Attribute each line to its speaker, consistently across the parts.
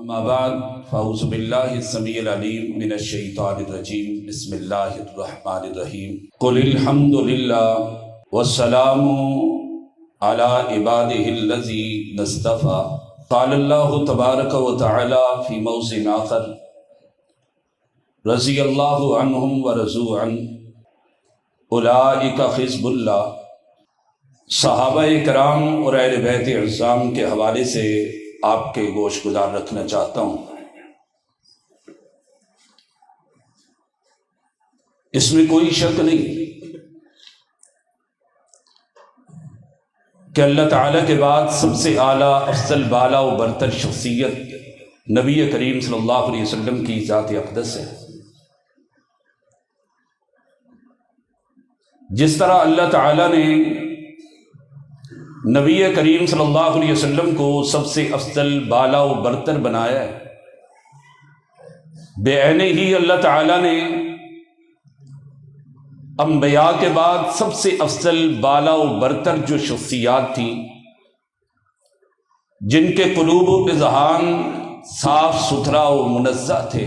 Speaker 1: اما بعد فاعوذ باللہ السمیع العلیم من الشیطان الرجیم بسم اللہ الرحمن الرحیم قل الحمد للہ والسلام علی عبادہ الذین اصطفی قال اللہ تبارک و تعالی فی موضع آخر رضی اللہ عنہم ورضوا عنہ اولئک حزب اللہ۔ صحابہ کرام اور اہل بیت اعظام کے حوالے سے آپ کے گوش گزار رکھنا چاہتا ہوں۔ اس میں کوئی شک نہیں کہ اللہ تعالیٰ کے بعد سب سے اعلیٰ افضل بالا و برتر شخصیت نبی کریم صلی اللہ علیہ وسلم کی ذات اقدس ہے۔ جس طرح اللہ تعالیٰ نے نبی کریم صلی اللہ علیہ وسلم کو سب سے افضل بالا و برتر بنایا ہے، بے عینے ہی اللہ تعالیٰ نے انبیاء کے بعد سب سے افضل بالا و برتر جو شخصیات تھیں، جن کے قلوب و اذہان صاف ستھرا و منزہ تھے،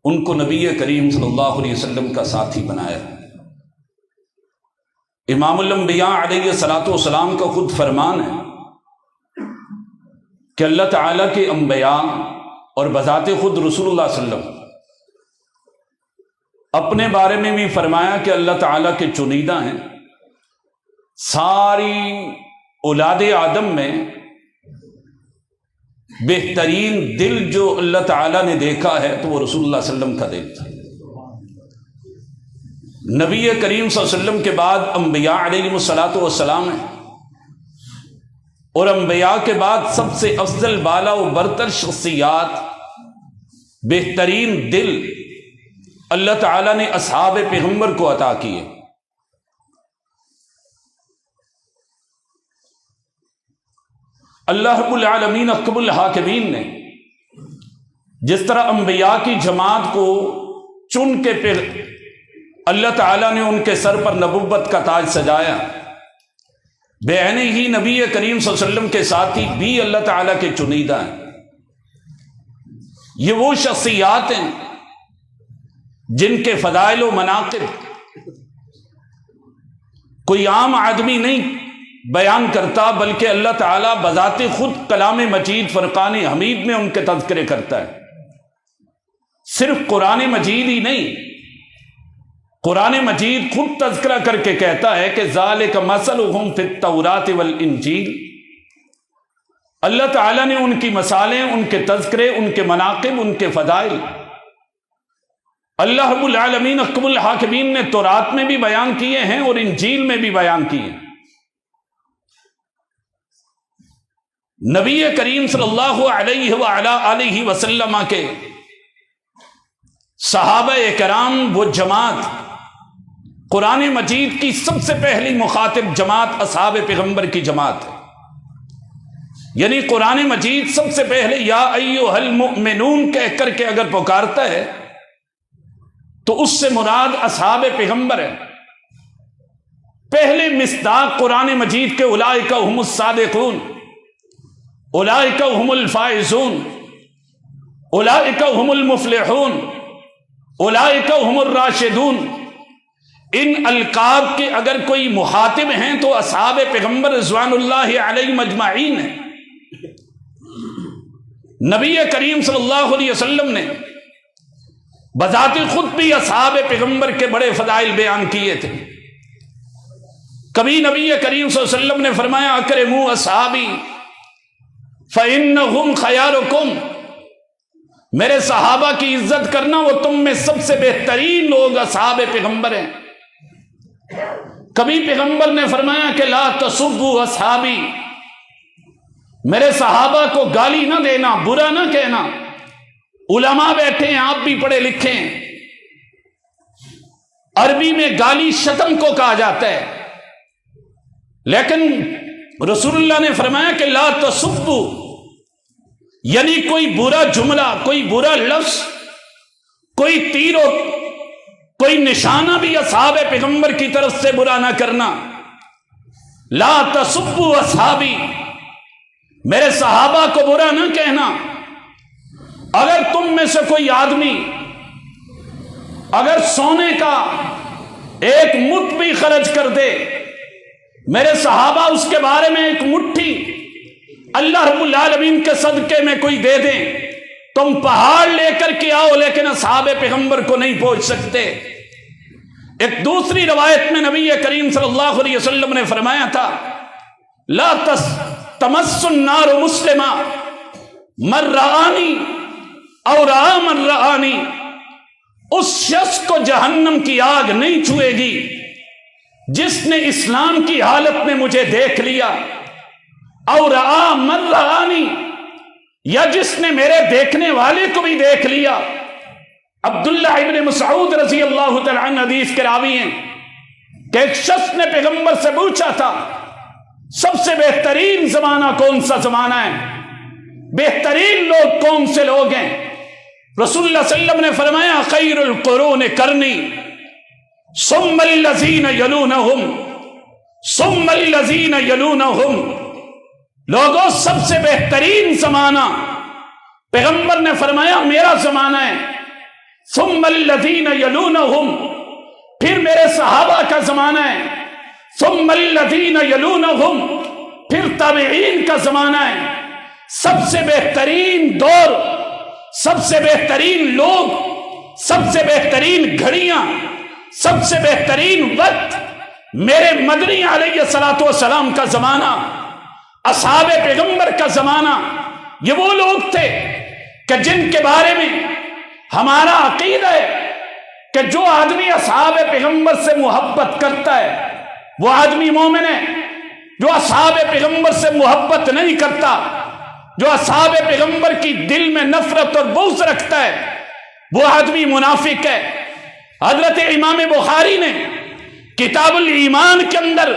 Speaker 1: ان کو نبی کریم صلی اللہ علیہ وسلم کا ساتھی بنایا۔ امام الانبیاء علیہ الصلوۃ والسلام کا خود فرمان ہے کہ اللہ تعالیٰ کے انبیاء اور بذات خود رسول اللہ صلی اللہ علیہ وسلم اپنے بارے میں بھی فرمایا کہ اللہ تعالیٰ کے چنیدہ ہیں۔ ساری اولاد آدم میں بہترین دل جو اللہ تعالیٰ نے دیکھا ہے تو وہ رسول اللہ صلی اللہ علیہ وسلم کا دل تھا۔ نبی کریم صلی اللہ علیہ وسلم کے بعد انبیاء علیہ الصلوۃ والسلام ہیں، اور انبیاء کے بعد سب سے افضل بالا و برتر شخصیات، بہترین دل اللہ تعالیٰ نے اصحاب پیغمبر کو عطا کیے۔ اللہ رب العالمین احکم الحاکمین نے جس طرح انبیاء کی جماعت کو چن کے پھر اللہ تعالیٰ نے ان کے سر پر نبوت کا تاج سجایا، بے عینے ہی نبی کریم صلی اللہ علیہ وسلم کے ساتھی بھی اللہ تعالیٰ کے چنیدہ ہیں۔ یہ وہ شخصیات ہیں جن کے فضائل و مناقب کوئی عام آدمی نہیں بیان کرتا، بلکہ اللہ تعالیٰ بذات خود کلام مجید فرقان حمید میں ان کے تذکرے کرتا ہے۔ صرف قرآن مجید ہی نہیں، قرآن مجید خود تذکرہ کر کے کہتا ہے کہ ذالک مثلہم فی التوراۃ والانجیل۔ اللہ تعالیٰ نے ان کی مثالیں، ان کے تذکرے، ان کے مناقب، ان کے فضائل اللہ رب العالمین احکم الحاکمین نے تورات میں بھی بیان کیے ہیں اور انجیل میں بھی بیان کیے ہیں۔ نبی کریم صلی اللہ علیہ وآلہ آلہ وسلم کے صحابہ کرام، وہ جماعت، قرآن مجید کی سب سے پہلی مخاطب جماعت اصحاب پیغمبر کی جماعت ہے۔ یعنی قرآن مجید سب سے پہلے یا ایھا المؤمنون کہہ کر کے اگر پکارتا ہے تو اس سے مراد اصحاب پیغمبر ہے۔ پہلے مصداق قرآن مجید کے اولئک ھم الصادقون، اولئک ھم الفائزون، اولئک ھم المفلحون، اولئک ھم الراشدون، ان القاب کے اگر کوئی مخاطب ہیں تو اصحاب پیغمبر رضوان اللہ علیہم اجمعین ہیں۔ نبی کریم صلی اللہ علیہ وسلم نے بذات خود بھی اصحاب پیغمبر کے بڑے فضائل بیان کیے تھے۔ کبھی نبی کریم صلی اللہ علیہ وسلم نے فرمایا اکرموا اصحابی فإنہم خیارکم، میرے صحابہ کی عزت کرنا، وہ تم میں سب سے بہترین لوگ اصحاب پیغمبر ہیں۔ کبھی پیغمبر نے فرمایا کہ لا تسبوا اصحابی، میرے صحابہ کو گالی نہ دینا، برا نہ کہنا۔ علماء بیٹھے ہیں، آپ بھی پڑھے لکھے ہیں، عربی میں گالی شتم کو کہا جاتا ہے، لیکن رسول اللہ نے فرمایا کہ لا تسبوا، یعنی کوئی برا جملہ، کوئی برا لفظ، کوئی تیر و کوئی نشانہ بھی اصحاب پیغمبر کی طرف سے برا نہ کرنا۔ لا تسبوا اصحابی، میرے صحابہ کو برا نہ کہنا۔ اگر تم میں سے کوئی آدمی اگر سونے کا ایک مٹھ بھی خرچ کر دے، میرے صحابہ اس کے بارے میں ایک مٹھی اللہ رب العالمین کے صدقے میں کوئی دے دیں، تم پہاڑ لے کر کے آؤ لیکن اصحاب پیغمبر کو نہیں پہنچ سکتے۔ ایک دوسری روایت میں نبی کریم صلی اللہ علیہ وسلم نے فرمایا تھا، لا تمس النار مسلما من رآنی اور رآ من رآنی، اس شخص کو جہنم کی آگ نہیں چھوئے گی جس نے اسلام کی حالت میں مجھے دیکھ لیا، اور رآ من رآنی، یا جس نے میرے دیکھنے والے کو بھی دیکھ لیا۔ عبداللہ ابن مسعود رضی اللہ تعالیٰ عنہ حدیث کے راوی ہیں کہ ایک شخص نے پیغمبر سے پوچھا تھا، سب سے بہترین زمانہ کون سا زمانہ ہے، بہترین لوگ کون سے لوگ ہیں؟ رسول اللہ صلی اللہ علیہ وسلم نے فرمایا، خیر القرون کرنی ثم الذین یلونہم ثم الذین یلونہم، لوگوں سب سے بہترین زمانہ پیغمبر نے فرمایا میرا زمانہ ہے، ثم الذین یلونہم، پھر میرے صحابہ کا زمانہ ہے، ثم الذین یلونہم، پھر تابعین کا زمانہ ہے۔ سب سے بہترین دور، سب سے بہترین لوگ، سب سے بہترین گھڑیاں، سب سے بہترین وقت میرے مدنی علیہ الصلوۃ والسلام کا زمانہ، اصحاب پیغمبر کا زمانہ۔ یہ وہ لوگ تھے کہ جن کے بارے میں ہمارا عقیدہ ہے کہ جو آدمی اصحاب پیغمبر سے محبت کرتا ہے وہ آدمی مومن ہے، جو اصحاب پیغمبر سے محبت نہیں کرتا، جو اصحاب پیغمبر کی دل میں نفرت اور بغض رکھتا ہے وہ آدمی منافق ہے۔ حضرت امام بخاری نے کتاب الایمان کے اندر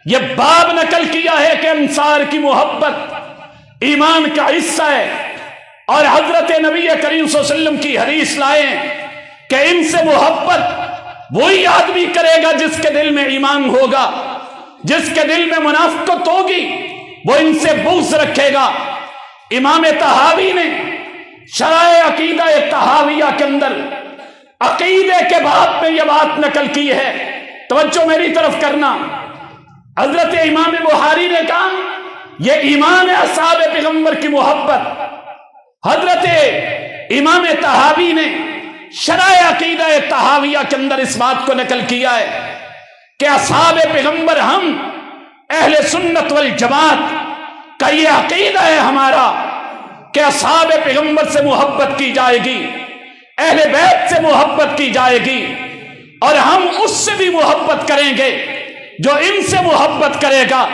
Speaker 1: یہ باب نقل کیا ہے کہ انصار کی محبت ایمان کا حصہ ہے، اور حضرت نبی کریم صلی اللہ علیہ وسلم کی حدیث لائے کہ ان سے محبت وہی آدمی کرے گا جس کے دل میں ایمان ہوگا، جس کے دل میں منافقت ہوگی وہ ان سے بغض رکھے گا۔ امام طحاوی نے شرح عقیدہ طحاویہ کے اندر عقیدے کے باب میں یہ بات نقل کی ہے، توجہ میری طرف کرنا۔ حضرت امام بخاری نے کہا یہ ایمان ہے اصحاب پیغمبر کی محبت۔ حضرت امام طحاوی نے شرح عقیدہ طحاویہ کے اندر اس بات کو نقل کیا ہے کہ اصحاب پیغمبر، ہم اہل سنت والجماعت کا یہ عقیدہ ہے ہمارا کہ اصحاب پیغمبر سے محبت کی جائے گی، اہل بیت سے محبت کی جائے گی، اور ہم اس سے بھی محبت کریں گے جو ان سے محبت کرے گا۔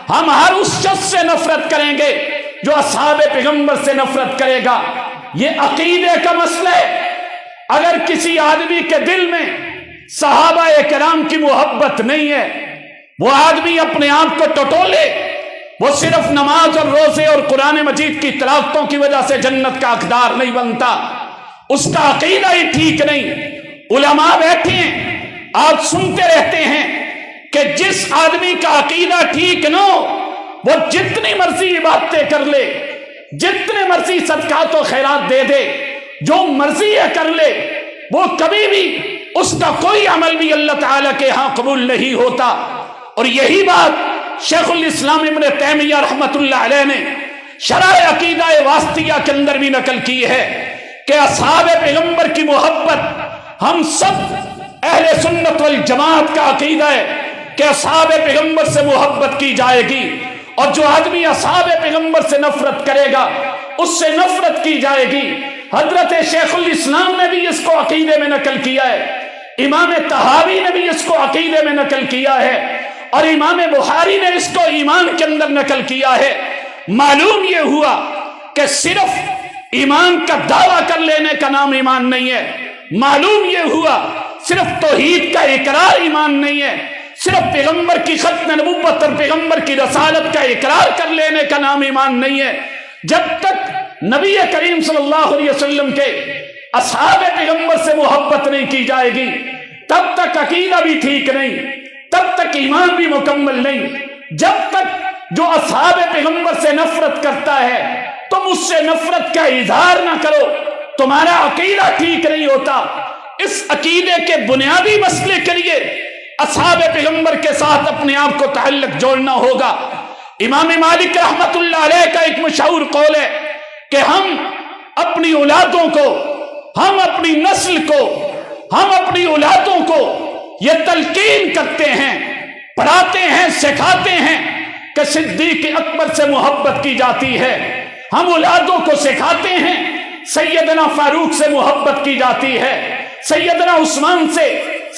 Speaker 1: ہم ہر اس شخص سے نفرت کریں گے جو اصحاب پیغمبر سے نفرت کرے گا۔ یہ عقیدے کا مسئلہ ہے۔ اگر کسی آدمی کے دل میں صحابہ کرام کی محبت نہیں ہے، وہ آدمی اپنے آپ کو ٹٹولے، وہ صرف نماز اور روزے اور قرآن مجید کی تلاوتوں کی وجہ سے جنت کا حقدار نہیں بنتا، اس کا عقیدہ ہی ٹھیک نہیں۔ علماء بیٹھے ہیں، آپ سنتے رہتے ہیں کہ جس آدمی کا عقیدہ ٹھیک نہ ہو وہ جتنی مرضی عبادتیں کر لے، جتنے مرضی صدقات و خیرات دے دے، جو مرضی ہے کر لے، وہ کبھی بھی اس کا کوئی عمل بھی اللہ تعالیٰ کے ہاں قبول نہیں ہوتا۔ اور یہی بات شیخ الاسلام ابن تیمیہ رحمت اللہ علیہ نے شرح عقیدہ واسطیہ کے اندر بھی نقل کی ہے کہ اصحاب پیغمبر کی محبت، ہم سب اہل سنت والجماعت کا عقیدہ ہے کہ اصحاب پیغمبر سے محبت کی جائے گی، اور جو آدمی اصحاب پیغمبر سے نفرت کرے گا اس سے نفرت کی جائے گی۔ حضرت شیخ الاسلام نے بھی اس کو عقیدے میں نقل کیا ہے، امام طحاوی نے بھی اس کو عقیدے میں نقل کیا ہے، اور امام بخاری نے اس کو ایمان کے اندر نقل کیا ہے۔ معلوم یہ ہوا کہ صرف ایمان کا دعویٰ کر لینے کا نام ایمان نہیں ہے، معلوم یہ ہوا صرف توحید کا اقرار ایمان نہیں ہے، صرف پیغمبر کی ختم نبوت اور پیغمبر کی رسالت کا اقرار کر لینے کا نام ایمان نہیں ہے۔ جب تک نبی کریم صلی اللہ علیہ وسلم کے اصحاب پیغمبر سے محبت نہیں کی جائے گی تب تک عقیدہ بھی ٹھیک نہیں، تب تک ایمان بھی مکمل نہیں۔ جب تک جو اصحاب پیغمبر سے نفرت کرتا ہے تم اس سے نفرت کا اظہار نہ کرو، تمہارا عقیدہ ٹھیک نہیں ہوتا۔ اس عقیدے کے بنیادی مسئلے کے لیے اصحاب پیغمبر کے ساتھ اپنے آپ کو تعلق جوڑنا ہوگا۔ امام مالک رحمت اللہ علیہ کا ایک مشہور قول ہے کہ ہم اپنی اولادوں کو، ہم اپنی نسل کو، ہم اپنی اولادوں کو یہ تلقین کرتے ہیں، پڑھاتے ہیں، سکھاتے ہیں کہ صدیق اکبر سے محبت کی جاتی ہے۔ ہم اولادوں کو سکھاتے ہیں سیدنا فاروق سے محبت کی جاتی ہے، سیدنا عثمان سے،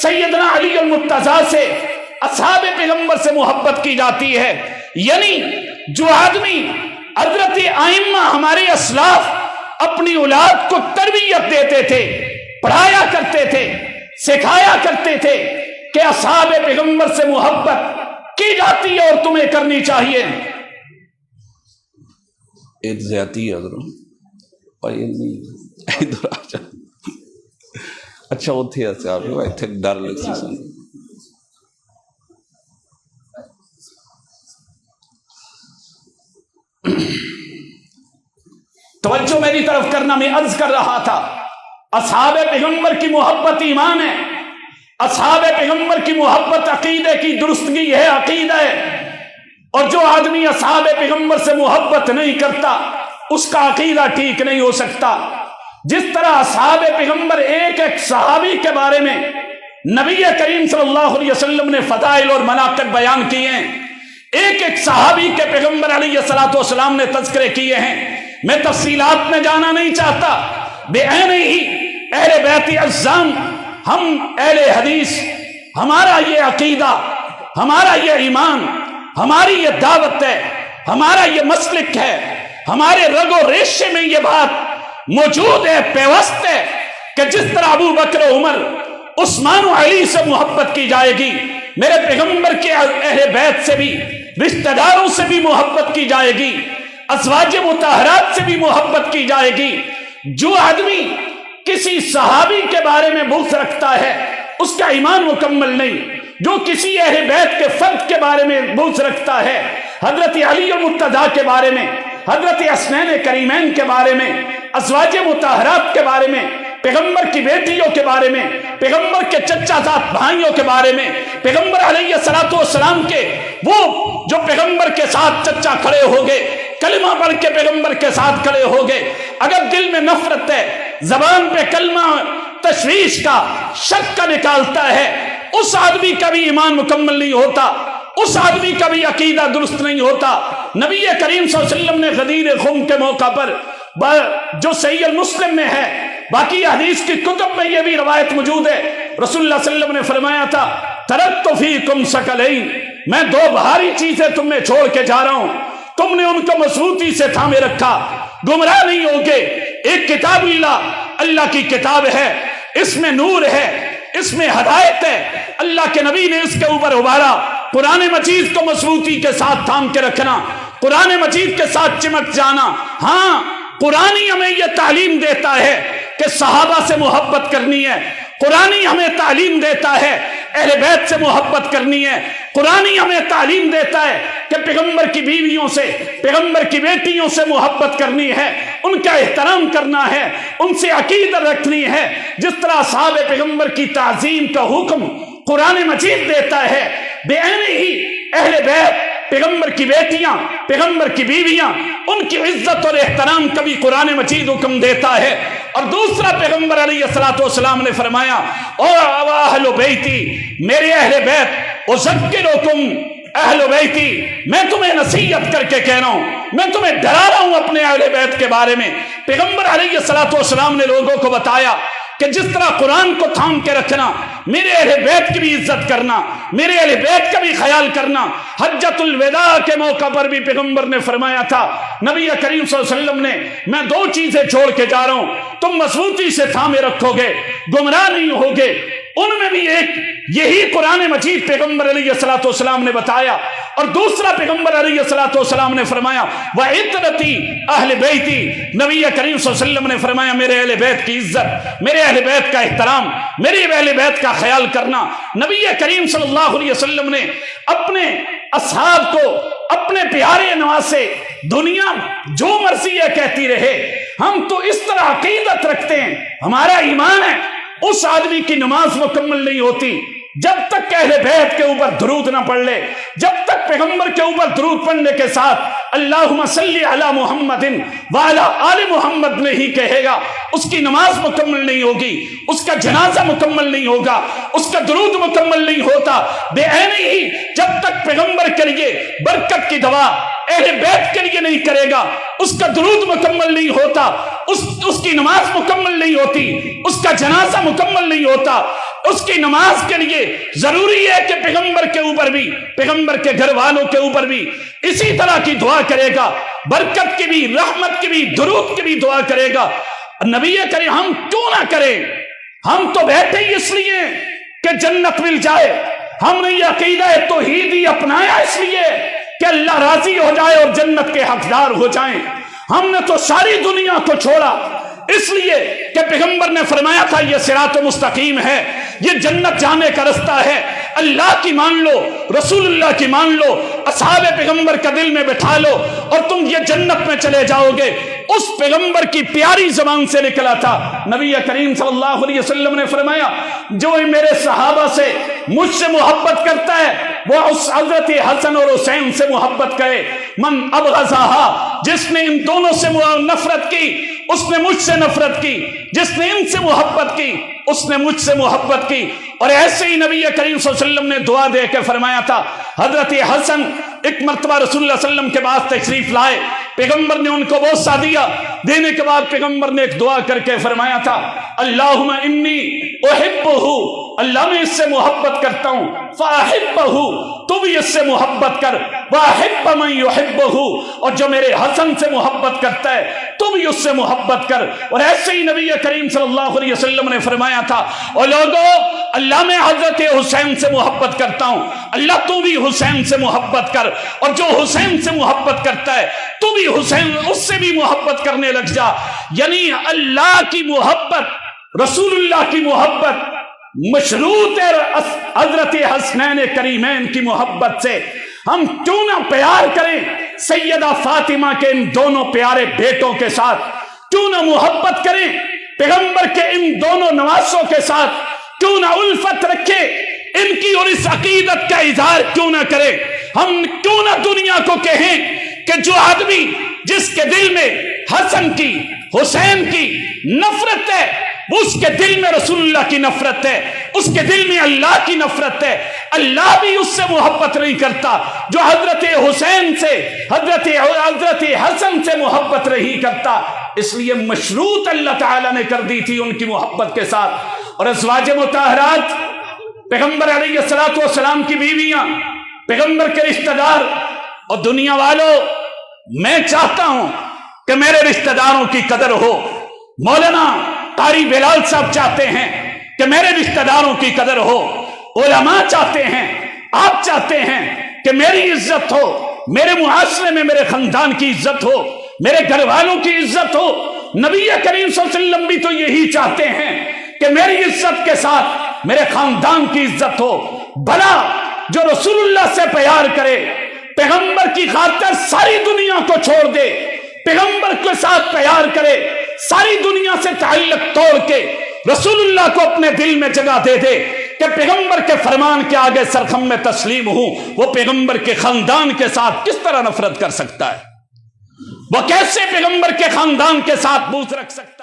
Speaker 1: سیدنا علی المرتضیٰ سے، اصحاب پیغمبر سے محبت کی جاتی ہے۔ یعنی جو آدمی حضرت ائمہ ہمارے اسلاف اپنی اولاد کو تربیت دیتے تھے، پڑھایا کرتے تھے، سکھایا کرتے تھے کہ اصحاب پیغمبر سے محبت کی جاتی ہے اور تمہیں کرنی چاہیے۔ ایک زیادتی ہے ادھر آ جا، اچھا اتھے ایسے آپ اتھے ڈر لگتی سن۔ توجہ میری طرف کرنا، میں عرض کر رہا تھا اصحاب پیغمبر کی محبت ایمان ہے، اصحاب پیغمبر کی محبت عقیدے کی درستگی ہے، عقیدہ ہے۔ اور جو آدمی اصحاب پیغمبر سے محبت نہیں کرتا اس کا عقیدہ ٹھیک نہیں ہو سکتا۔ جس طرح اصحاب پیغمبر ایک ایک صحابی کے بارے میں نبی کریم صلی اللہ علیہ وسلم نے فضائل اور مناقب بیان کیے ہیں، ایک ایک صحابی کے پیغمبر علیہ الصلوۃ والسلام نے تذکرے کیے ہیں۔ میں تفصیلات میں جانا نہیں چاہتا، بے عین ہی اہل بیت اعظام، ہم اہل حدیث، ہمارا یہ عقیدہ، ہمارا یہ ایمان، ہماری یہ دعوت ہے، ہمارا یہ مسلک ہے، ہمارے رگ و ریشے میں یہ بات موجود ہے، پیوست ہے کہ جس طرح ابو بکر عمر عثمان و علی سے محبت کی جائے گی، میرے پیغمبر کے اہل بیت سے بھی، رشتہ داروں سے بھی محبت کی جائے گی، ازواج مطہرات سے بھی محبت کی جائے گی۔ جو آدمی کسی صحابی کے بارے میں بغض رکھتا ہے اس کا ایمان مکمل نہیں۔ جو کسی اہل بیت کے فرد کے بارے میں بغض رکھتا ہے، حضرت علی المرتضیٰ کے بارے میں، حضرت حسنین کریمین کے بارے میں، ازواج مطہرات کے بارے میں، پیغمبر کی بیٹیوں کے بارے میں، پیغمبر کے چچا زاد بھائیوں کے بارے میں، پیغمبر علیہ الصلوۃ والسلام کے وہ جو پیغمبر کے ساتھ چچا کھڑے ہو گئے، کلمہ پڑھ کے پیغمبر کے ساتھ کھڑے ہو گئے، اگر دل میں نفرت ہے، زبان پہ کلمہ تشویش کا، شک کا نکالتا ہے، اس آدمی کا بھی ایمان مکمل نہیں ہوتا، اس آدمی کا بھی عقیدہ درست نہیں ہوتا۔ نبی کریم صلی اللہ علیہ وسلم نے غدیر خم کے موقع پر، جو صحیح المسلم میں ہے، باقی حدیث کی کتب میں یہ بھی روایت موجود ہے، رسول اللہ صلی اللہ علیہ وسلم نے فرمایا تھا ترکت فیکم ثقلین، میں دو بھاری چیزیں تم میں چھوڑ کے جا رہا ہوں، تم نے ان کو مضبوطی سے تھامے رکھا، گمراہ نہیں ہوگے۔ ایک کتاب اللہ، اللہ کی کتاب ہے، اس میں نور ہے، اس میں ہدایت ہے، اللہ کے نبی نے اس کے اوپر ابھارا۔ قرآن مجید کو مضبوطی کے ساتھ تھام کے رکھنا، قرآن مجید کے ساتھ چمٹ جانا۔ ہاں، قرآن ہمیں یہ تعلیم دیتا ہے کہ صحابہ سے محبت کرنی ہے، قرآن ہمیں تعلیم دیتا ہے اہل بیت سے محبت کرنی ہے، قرآن ہمیں تعلیم دیتا ہے کہ پیغمبر کی بیویوں سے، پیغمبر کی بیٹیوں سے محبت کرنی ہے، ان کا احترام کرنا ہے، ان سے عقیدت رکھنی ہے۔ جس طرح صحابہ پیغمبر کی تعظیم کا حکم قرآن مجید دیتا ہے، بے عین ہی اہل بیت، پیغمبر کی بیٹیاں، پیغمبر کی بیویاں، ان کی عزت اور احترام کا بھی قرآن مجید حکم دیتا ہے۔ اور دوسرا پیغمبر علیہ الصلوۃ والسلام نے فرمایا او اہل بیتی، میرے اہل بیت، اذکرکم اہل بیتی، میں تمہیں نصیحت کر کے کہہ رہا ہوں، میں تمہیں ڈرا رہا ہوں اپنے اہل بیت کے بارے میں۔ پیغمبر علیہ الصلوۃ والسلام نے لوگوں کو بتایا کہ جس طرح قرآن کو تھام کے رکھنا، میرے اہل بیت کی بھی عزت کرنا، میرے اہل بیت کا بھی خیال کرنا۔ حجۃ الوداع کے موقع پر بھی پیغمبر نے فرمایا تھا، نبی کریم صلی اللہ علیہ وسلم نے، میں دو چیزیں چھوڑ کے جا رہا ہوں، تم مضبوطی سے تھامے رکھو گے، گمراہ نہیں ہوگے۔ ان میں بھی ایک یہی قرآن مجید پیغمبر علیہ الصلوۃ والسلام نے بتایا، اور دوسرا پیغمبر علیہ الصلوۃ والسلام نے فرمایا وَعِتْرَتِي اہل بیتی، نبی کریم صلی اللہ علیہ وسلم نے فرمایا میرے اہل بیت کی عزت، میرے اہل بیت کا احترام، میرے اہل بیت کا خیال کرنا۔ نبی کریم صلی اللہ علیہ وسلم نے اپنے اصحاب کو، اپنے پیارے نواسے دنیا جو مرضی ہے کہتی رہے، ہم تو اس طرح عقیدت رکھتے ہیں، ہمارا ایمان ہے اس آدمی کی نماز مکمل نہیں ہوتی جب تک اہل بیت کے اوپر درود نہ پڑھ لے، جب تک پیغمبر کے اوپر درود پڑھنے کے ساتھ اللہم صلی علی محمد وعلی آل محمد نہیں کہے گا، اس کی نماز مکمل نہیں ہوگی، اس کا جنازہ مکمل نہیں ہوگا، اس کا درود مکمل نہیں ہوتا۔ بے عینی ہی جب تک پیغمبر کے لیے برکت کی دعا اہل بیت کے لیے نہیں کرے گا، اس کا درود مکمل نہیں ہوتا، اس کی نماز مکمل نہیں ہوتی، اس کا جنازہ مکمل نہیں ہوتا۔ اس کی نماز کے لیے ضروری ہے کہ پیغمبر کے اوپر بھی، پیغمبر کے گھر والوں کے اوپر بھی اسی طرح کی دعا کرے گا، برکت کی بھی، رحمت کی بھی، درود کی بھی دعا کرے گا۔ نبی کریم ہم کیوں نہ کریں؟ ہم تو بیٹھے ہی اس لیے کہ جنت مل جائے، ہم نے یہ عقیدہ توحید ہی اپنایا اس لیے کہ اللہ راضی ہو جائے اور جنت کے حقدار ہو جائیں۔ ہم نے تو ساری دنیا کو چھوڑا اس لیے کہ پیغمبر نے فرمایا تھا یہ صراط مستقیم ہے، یہ جنت جانے کا رستہ ہے، اللہ کی مان لو، رسول اللہ کی مان لو، اصحاب پیغمبر کا دل میں بٹھا لو اور تم یہ جنت میں چلے جاؤ گے۔ اس پیغمبر کی پیاری زبان سے نکلا تھا۔ نبی کریم صلی اللہ علیہ وسلم نے فرمایا جو میرے صحابہ سے مجھ سے محبت کرتا ہے وہ اس حضرت حسن اور حسین سے محبت کرے۔ من ابغضھا، جس نے ان دونوں سے نفرت کی اس نے مجھ سے نفرت کی، جس نے ان سے محبت کی اس نے مجھ سے محبت کی۔ اور ایسے ہی نبی کریم صلی اللہ علیہ وسلم نے دعا دے کے فرمایا تھا۔ حضرت حسن ایک مرتبہ رسول اللہ صلی اللہ علیہ وسلم کے پاس تشریف لائے، پیغمبر نے ان کو بوسہ دیا، دینے کے بعد پیغمبر نے ایک دعا کر کے فرمایا تھا اللہم انی احبہ، اللہ میں اس سے محبت کرتا ہوں، فاحبہ، تو بھی اس سے محبت کر، واحب من یحبہ، اور جو میرے حسن سے محبت کرتا ہے تو بھی اس سے محبت کر۔ اور ایسے ہی نبی کریم صلی اللہ علیہ وسلم نے فرمایا تھا اور لوگوں اللہ میں حضرت حسین سے محبت کرتا ہوں، اللہ تو بھی حسین سے محبت کر، اور جو حسین سے محبت کرتا ہے تو بھی حسین اس سے بھی محبت کرنے لگ جا۔ یعنی اللہ کی محبت، رسول اللہ کی محبت مشروط ہے حضرت حسنین کریمین کی محبت سے۔ ہم کیوں نہ پیار کریں سیدہ فاطمہ کے ان دونوں پیارے بیٹوں کے ساتھ، کیوں نہ محبت کریں پیغمبر کے ان دونوں نواسوں کے ساتھ، کیوں نہ الفت رکھے ان کی اور اس عقیدت کا اظہار کیوں نہ کرے۔ ہم کیوں نہ دنیا کو کہیں کہ جو آدمی جس کے دل میں حسن کی، حسین کی نفرت ہے، اس کے دل میں رسول اللہ کی نفرت ہے، اس کے دل میں اللہ کی نفرت ہے، اللہ بھی اس سے محبت نہیں کرتا جو حضرت حسین سے، حضرت حسن سے محبت نہیں کرتا۔ اس لیے مشروط اللہ تعالیٰ نے کر دی تھی ان کی محبت کے ساتھ۔ اور ازواج مطہرات، پیغمبر علیہ الصلوۃ والسلام کی بیویاں، پیغمبر کے رشتہ دار، اور دنیا والوں میں چاہتا ہوں کہ میرے رشتہ داروں کی قدر ہو۔ مولانا قاری بلال صاحب چاہتے ہیں کہ میرے رشتہ داروں کی قدر ہو، علماء چاہتے ہیں، آپ چاہتے ہیں کہ میری عزت ہو، میرے معاشرے میں میرے خاندان کی عزت ہو، میرے گھر والوں کی عزت ہو۔ نبی کریم صلی اللہ علیہ وسلم بھی تو یہی چاہتے ہیں کہ میری عزت کے ساتھ میرے خاندان کی عزت ہو۔ بھلا جو رسول اللہ سے پیار کرے، پیغمبر کی خاطر ساری دنیا کو چھوڑ دے، پیغمبر کے ساتھ پیار کرے، ساری دنیا سے تعلق توڑ کے رسول اللہ کو اپنے دل میں جگہ دے دے کہ پیغمبر کے فرمان کے آگے سرخم میں تسلیم ہوں، وہ پیغمبر کے خاندان کے ساتھ کس طرح نفرت کر سکتا ہے؟ وہ کیسے پیغمبر کے خاندان کے ساتھ بغض رکھ سکتا ہے؟